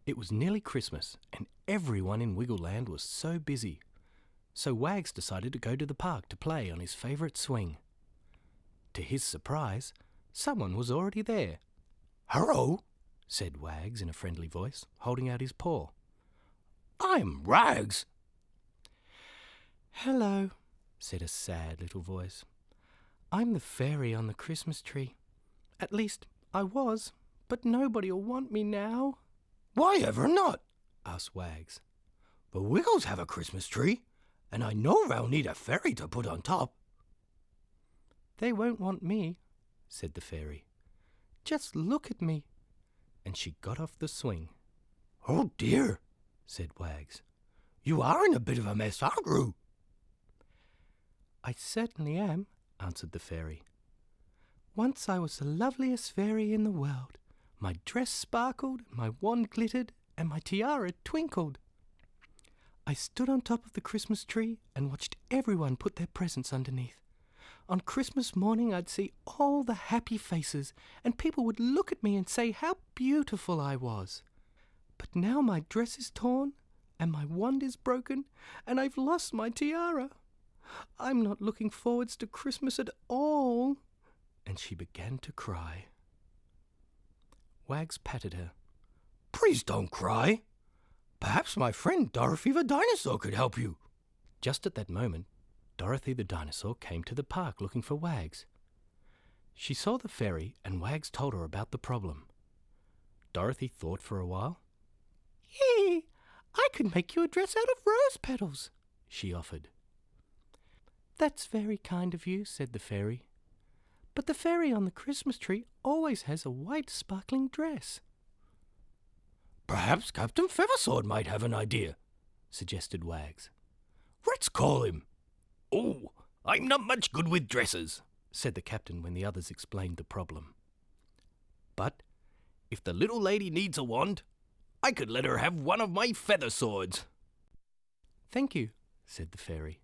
It was nearly Christmas, and everyone in Wiggleland was so busy. So Wags decided to go to the park to play on his favourite swing. To his surprise, someone was already there. "Hello," said Wags in a friendly voice, holding out his paw. "I'm Rags." "Hello," said a sad little voice. "I'm the fairy on the Christmas tree. At least, I was, but nobody'll want me now." "Why ever not?" asked Wags. "The Wiggles have a Christmas tree, and I know they'll need a fairy to put on top." "They won't want me," said the fairy. "Just look at me." And she got off the swing. "Oh dear," said Wags. "You are in a bit of a mess, aren't you?" "I certainly am," answered the fairy. "Once I was the loveliest fairy in the world. My dress sparkled, my wand glittered, and my tiara twinkled. I stood on top of the Christmas tree and watched everyone put their presents underneath. On Christmas morning I'd see all the happy faces, and people would look at me and say how beautiful I was. But now my dress is torn, and my wand is broken, and I've lost my tiara. I'm not looking forwards to Christmas at all." And she began to cry. Wags patted her. "Please don't cry. Perhaps my friend Dorothy the dinosaur could help you." Just at that moment, Dorothy the dinosaur came to the park looking for Wags. She saw the fairy, and Wags told her about the problem. Dorothy thought for a while. "Hey, I could make you a dress out of rose petals," she offered. "That's very kind of you," said the fairy. "But the fairy on the Christmas tree always has a white sparkling dress." "Perhaps Captain Feathersword might have an idea," suggested Wags. "Let's call him." "Oh, I'm not much good with dresses," said the captain when the others explained the problem. "But if the little lady needs a wand, I could let her have one of my feather swords." "Thank you," said the fairy.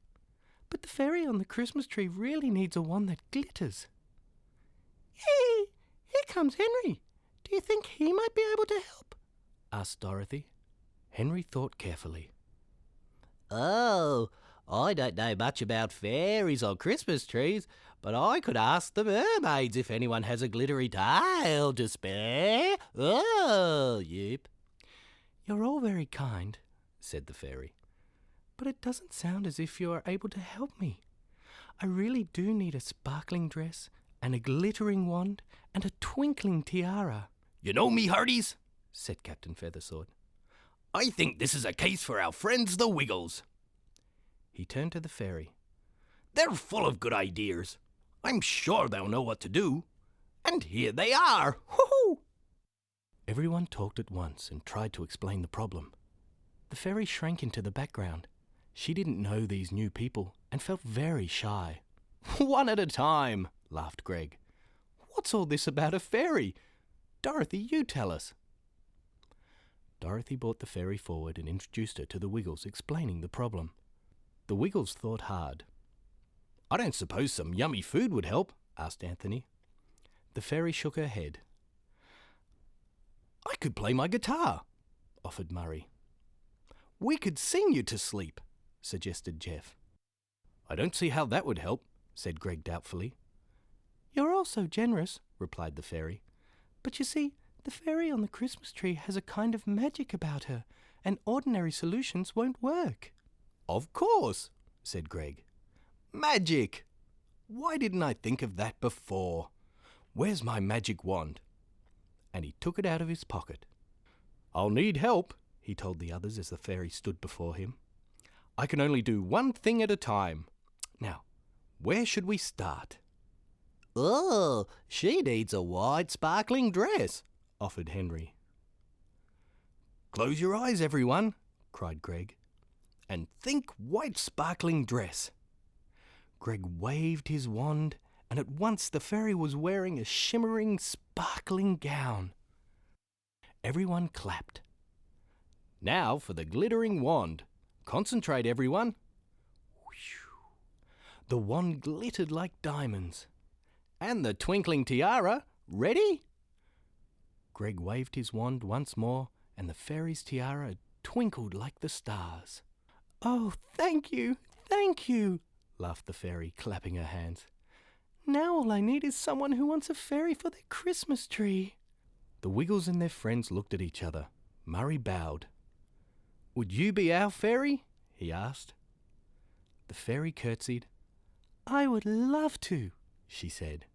"But the fairy on the Christmas tree really needs a wand that glitters." "Hey, here comes Henry. Do you think he might be able to help?" asked Dorothy. Henry thought carefully. "Oh, I don't know much about fairies or Christmas trees, but I could ask the mermaids if anyone has a glittery tail to spare. Oh, yep." "You're all very kind," said the fairy, "but it doesn't sound as if you are able to help me. I really do need a sparkling dress and a glittering wand and a twinkling tiara." "You know me, hearties," said Captain Feathersword. "I think this is a case for our friends the Wiggles." He turned to the fairy. "They're full of good ideas. I'm sure they'll know what to do. And here they are. Hoo-hoo!" Everyone talked at once and tried to explain the problem. The fairy shrank into the background. She didn't know these new people and felt very shy. "One at a time," laughed Greg. "What's all this about a fairy? Dorothy, you tell us." Dorothy brought the fairy forward and introduced her to the Wiggles, explaining the problem. The Wiggles thought hard. "I don't suppose some yummy food would help?" asked Anthony. The fairy shook her head. "I could play my guitar," offered Murray. "We could sing you to sleep," suggested Jeff. "I don't see how that would help," said Greg doubtfully. "You're all so generous," replied the fairy. "But you see, the fairy on the Christmas tree has a kind of magic about her, and ordinary solutions won't work." "Of course," said Greg. "Magic! Why didn't I think of that before? Where's my magic wand?" And he took it out of his pocket. "I'll need help," he told the others as the fairy stood before him. "I can only do one thing at a time. Now, where should we start?" "Oh, she needs a white sparkling dress," offered Henry. "Close your eyes, everyone," cried Greg, "and think white sparkling dress." Greg waved his wand, and at once the fairy was wearing a shimmering, sparkling gown. Everyone clapped. "Now for the glittering wand. Concentrate, everyone." The wand glittered like diamonds. "And the twinkling tiara. Ready?" Greg waved his wand once more, and the fairy's tiara twinkled like the stars. "Oh, thank you, laughed the fairy, clapping her hands. "Now all I need is someone who wants a fairy for their Christmas tree." The Wiggles and their friends looked at each other. Murray bowed. "Would you be our fairy?" he asked. The fairy curtsied. "I would love to," she said.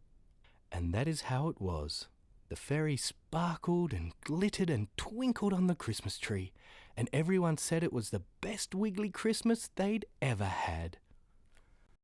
And that is how it was. The fairy sparkled and glittered and twinkled on the Christmas tree, and everyone said it was the best wiggly Christmas they'd ever had.